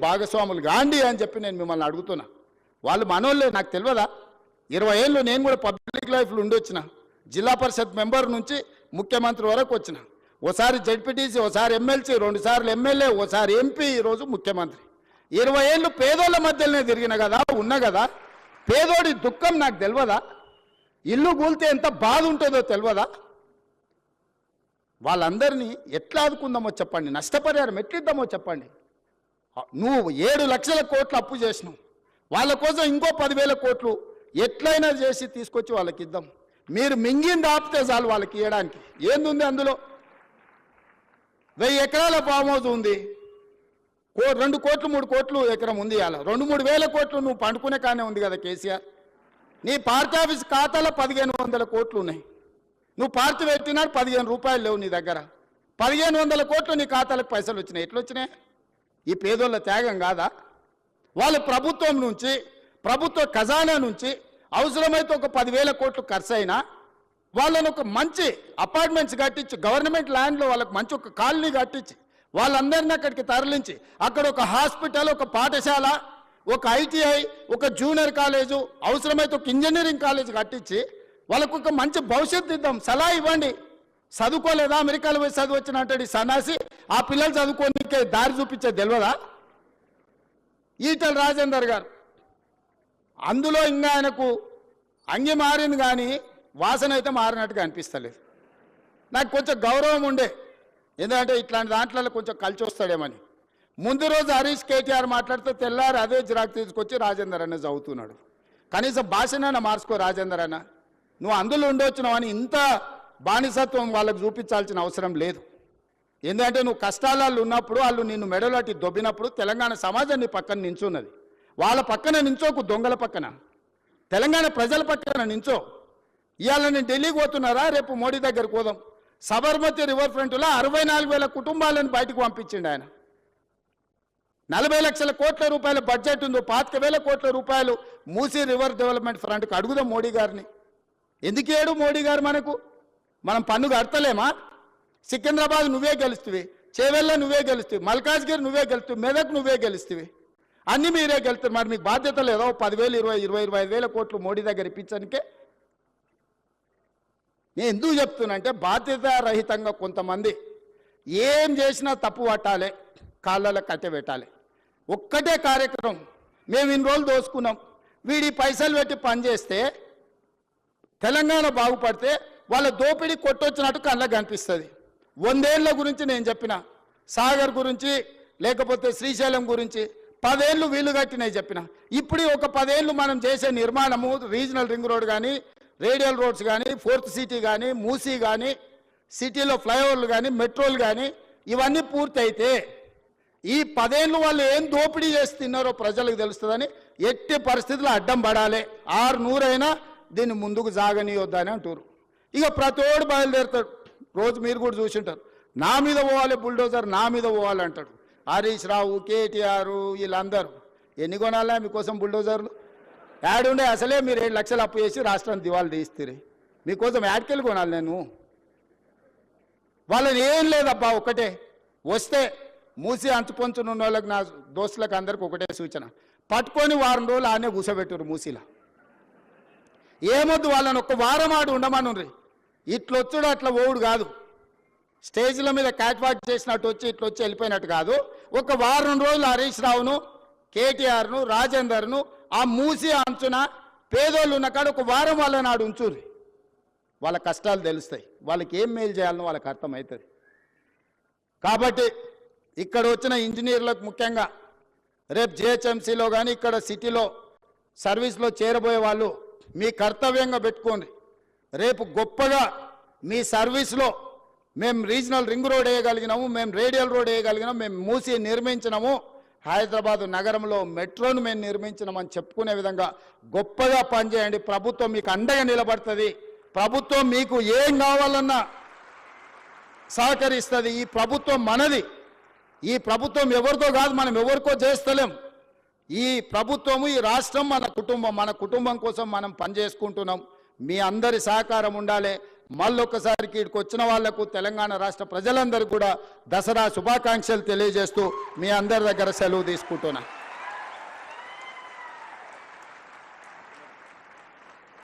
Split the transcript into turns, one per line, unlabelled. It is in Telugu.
భాగస్వాములు గాంధీ అని చెప్పి నేను మిమ్మల్ని అడుగుతున్నా. వాళ్ళు మనోళ్ళే, నాకు తెలియదా? 20 ఏళ్ళు నేను కూడా పబ్లిక్ లైఫ్లో ఉండొచ్చిన. జిల్లా పరిషత్ మెంబర్ నుంచి ముఖ్యమంత్రి వరకు వచ్చిన. ఓసారి జడ్పీటీసీ, ఓసారి ఎమ్మెల్సీ, 2 సార్లు ఎమ్మెల్యే, ఓసారి ఎంపీ, ఈరోజు ముఖ్యమంత్రి. 20 ఏళ్ళు పేదోళ్ళ మధ్యలోనే తిరిగిన కదా, ఉన్నా కదా. పేదోడి దుఃఖం నాకు తెలియదా? ఇల్లు కూలితే ఎంత బాధ ఉంటుందో తెలియదా? వాళ్ళందరినీ ఎట్లా ఆదుకుందామో చెప్పండి, నష్టపరిహారం ఎట్లిద్దామో చెప్పండి. నువ్వు 7 లక్షల కోట్లు అప్పు చేసినావు, వాళ్ళ కోసం ఇంకో 10,000 కోట్లు ఎట్లయినా చేసి తీసుకొచ్చి వాళ్ళకి ఇద్దాం. మీరు మింగింది ఆపితే చాలు వాళ్ళకి ఇవ్వడానికి. ఏందుంది అందులో? 1000 ఎకరాల ఫామ్ హౌస్ ఉంది, 2 కోట్లు 3 కోట్లు ఎకరం ఉంది. అలా 2-3 వేల కోట్లు నువ్వు పండుకునే కానీ ఉంది కదా కేసీఆర్. నీ పార్టీ ఆఫీస్ ఖాతాలో 1500 కోట్లు ఉన్నాయి. నువ్వు పార్టీ పెట్టినాడు 15 రూపాయలు లేవు నీ దగ్గర. 1500 కోట్లు నీ ఖాతాలకు పైసలు వచ్చినాయి. ఎట్లా వచ్చినాయి? ఈ పేదోళ్ళ త్యాగం కాదా? వాళ్ళు ప్రభుత్వం నుంచి, ప్రభుత్వ ఖజానా నుంచి అవసరమైతే ఒక 10,000 కోట్లు ఖర్చు అయినా వాళ్ళని ఒక మంచి అపార్ట్మెంట్స్ కట్టించి, గవర్నమెంట్ ల్యాండ్లో వాళ్ళకి మంచి ఒక కాలనీ కట్టించి, వాళ్ళందరినీ అక్కడికి తరలించి, అక్కడ ఒక హాస్పిటల్, ఒక పాఠశాల, ఒక ఐటీఐ, ఒక జూనియర్ కాలేజు, అవసరమైతే ఒక ఇంజనీరింగ్ కాలేజ్ కట్టించి వాళ్ళకు ఒక మంచి భవిష్యత్తు ఇద్దాం. సలహా ఇవ్వండి. చదువుకోలేదా? అమెరికాలో పోయి చదువు వచ్చిన అంటాడు ఈ సన్నాసి. ఆ పిల్లలు చదువుకోనికే దారి చూపించే తెలియదా? ఈటల రాజేందర్ గారు అందులో ఇంకా ఆయనకు అంగి మారింది కానీ వాసన అయితే మారినట్టుగా అనిపిస్తలేదు. నాకు కొంచెం గౌరవం ఉండే, ఎందుకంటే ఇట్లాంటి దాంట్లో కొంచెం కలిసి వస్తాడేమని. ముందు రోజు హరీష్ కేటీఆర్ మాట్లాడితే తెల్లారి అదే జిరాక్ తీసుకొచ్చి రాజేందర్ అన్న చదువుతున్నాడు. కనీసం భాషనైనా మార్చుకో రాజేందర్ అన్న. నువ్వు అందులో ఉండొచ్చినావు అని ఇంత బానిసత్వం వాళ్ళకు చూపించాల్సిన అవసరం లేదు. ఎందుకంటే నువ్వు కష్టాలలో ఉన్నప్పుడు వాళ్ళు నిన్ను మెడలోటి దొబ్బినప్పుడు తెలంగాణ సమాజం నీ పక్కన నించున్నది. వాళ్ళ పక్కన నించోకు, దొంగల పక్కన. తెలంగాణ ప్రజల పక్కన నించో. ఇవాళ నేను ఢిల్లీకి పోతున్నారా, రేపు మోడీ దగ్గరకు పోదాం. సబర్మతి రివర్ ఫ్రంట్లో 64,000 కుటుంబాలను బయటకు పంపించిండు ఆయన. 40 లక్షల కోట్ల రూపాయల బడ్జెట్ ఉందో, 25,000 కోట్ల రూపాయలు మూసీ రివర్ డెవలప్మెంట్ ఫ్రంట్కి అడుగుదాం మోడీ గారిని. ఎందుకు ఏడు మోడీ గారు మనకు? మనం పన్ను కడతలేమా? సికింద్రాబాద్ నువ్వే గెలుస్తువి, చేవెళ్ళ నువ్వే గెలుస్తువి, మల్కాజ్గిరి నువ్వే గెలుస్తువి, మెదక్ నువ్వే గెలుస్తువి, అన్నీ మీరే గెలుస్తారు. మరి మీకు బాధ్యత లేదా? 10,000, 20,000, 25,000 కోట్లు మోడీ దగ్గర ఇప్పించడానికే. నేను ఎందుకు చెప్తున్నంటే బాధ్యత రహితంగా కొంతమంది ఏం చేసినా తప్పు పట్టాలి, కాళ్ళలో కట్టె పెట్టాలి. ఒక్కటే కార్యక్రమం, మేము ఇన్ని రోజులు దోసుకున్నాం, వీడి పైసలు పెట్టి పనిచేస్తే తెలంగాణ బాగుపడితే వాళ్ళ దోపిడీ కొట్టొచ్చినట్టు కళ్ళకు కనిపిస్తుంది. 100 ఏళ్ళ గురించి నేను చెప్పిన, సాగర్ గురించి లేకపోతే శ్రీశైలం గురించి 10 ఏళ్ళు వీలు కట్టినవి చెప్పిన. ఇప్పుడు ఒక 10 ఏళ్ళు మనం చేసే నిర్మాణము, రీజనల్ రింగ్ రోడ్ కానీ, రేడియల్ రోడ్స్ కానీ, 4th సిటీ కానీ, మూసీ కానీ, సిటీలో ఫ్లైఓవర్లు కానీ, మెట్రోలు కానీ, ఇవన్నీ పూర్తయితే ఈ 10 ఏళ్ళు వాళ్ళు ఏం దోపిడీ చేసి తిన్నారో ప్రజలకు తెలుస్తుందని ఎట్టి పరిస్థితుల్లో అడ్డం పడాలి. 600 అయినా దీన్ని ముందుకు సాగనీయొద్దని అంటారు. ఇక ప్రతోడు బయలుదేరుతాడు. రోజు మీరు కూడా చూసింటారు, నా మీద పోవాలి బుల్డోజర్, నా మీద పోవాలి అంటాడు. హరీష్ రావు, కేటీఆర్, వీళ్ళందరూ ఎన్ని కొనాలా మీకోసం బుల్డోజర్లు? యాడుండే అసలే మీరు 7 లక్షలు అప్పు చేసి రాష్ట్రాన్ని దివాళి తీస్తారు. మీకోసం యాడ్కెళ్ళి కొనాలి నేను? వాళ్ళని ఏం లేదబ్బా, ఒకటే వస్తే మూసి అంచుపంచునున్న వాళ్ళకి, నా దోస్తులకు అందరికి ఒకటే సూచన, పట్టుకొని 1 వారం రోజులు ఆనే కూర్చోబెట్టురు మూసీలా. ఏమొద్దు, వాళ్ళని ఒక్క వారం ఆడు ఉండమనుండ్రి. ఇట్లొచ్చుడు అట్లా ఓవుడు కాదు, స్టేజ్ల మీద క్యాట్ వాక్ చేసినట్టు వచ్చి ఇట్లొచ్చి వెళ్ళిపోయినట్టు కాదు. 1 వారం రోజులు హరీష్ రావును, కేటీఆర్ను, రాజేందర్ను ఆ మూసి అంచున పేదోళ్ళు ఉన్న కాడ 1 వారం వాళ్ళ నాడు ఉంచుర్రి. వాళ్ళ కష్టాలు తెలుస్తాయి, వాళ్ళకి ఏం మేలు చేయాలనో వాళ్ళకి అర్థమవుతుంది. కాబట్టి ఇక్కడ వచ్చిన ఇంజనీర్లకు ముఖ్యంగా రేపు జిహెచ్ఎంసీలో కానీ ఇక్కడ సిటీలో సర్వీస్లో చేరబోయే వాళ్ళు మీ కర్తవ్యంగా పెట్టుకోండి. రేపు గొప్పగా మీ సర్వీస్లో మేము రీజనల్ రింగ్ రోడ్ వేయగలిగినాము, మేము రేడియల్ రోడ్ వేయగలిగినాము, మేము మూసి నిర్మించినాము, హైదరాబాద్ నగరంలో మెట్రోను మేము నిర్మించినామని చెప్పుకునే విధంగా గొప్పగా పనిచేయండి. ప్రభుత్వం మీకు అండగా నిలబడుతుంది. ప్రభుత్వం మీకు ఏం కావాలన్నా సహకరిస్తుంది. ఈ ప్రభుత్వం మనది. ఈ ప్రభుత్వం ఎవరితో కాదు, మనం ఎవరికో చేస్తలేం. ఈ ప్రభుత్వము, ఈ రాష్ట్రం మన కుటుంబం. మన కుటుంబం కోసం మనం పనిచేసుకుంటున్నాం. మీ అందరి సహకారం ఉండాలి. మళ్ళొక్కసారి ఇక్కడికి వచ్చిన వాళ్లకు తెలంగాణ రాష్ట్ర ప్రజలందరూ కూడా దసరా శుభాకాంక్షలు తెలియజేస్తూ మీ అందరి దగ్గర సెలవు తీసుకుంటున్నా.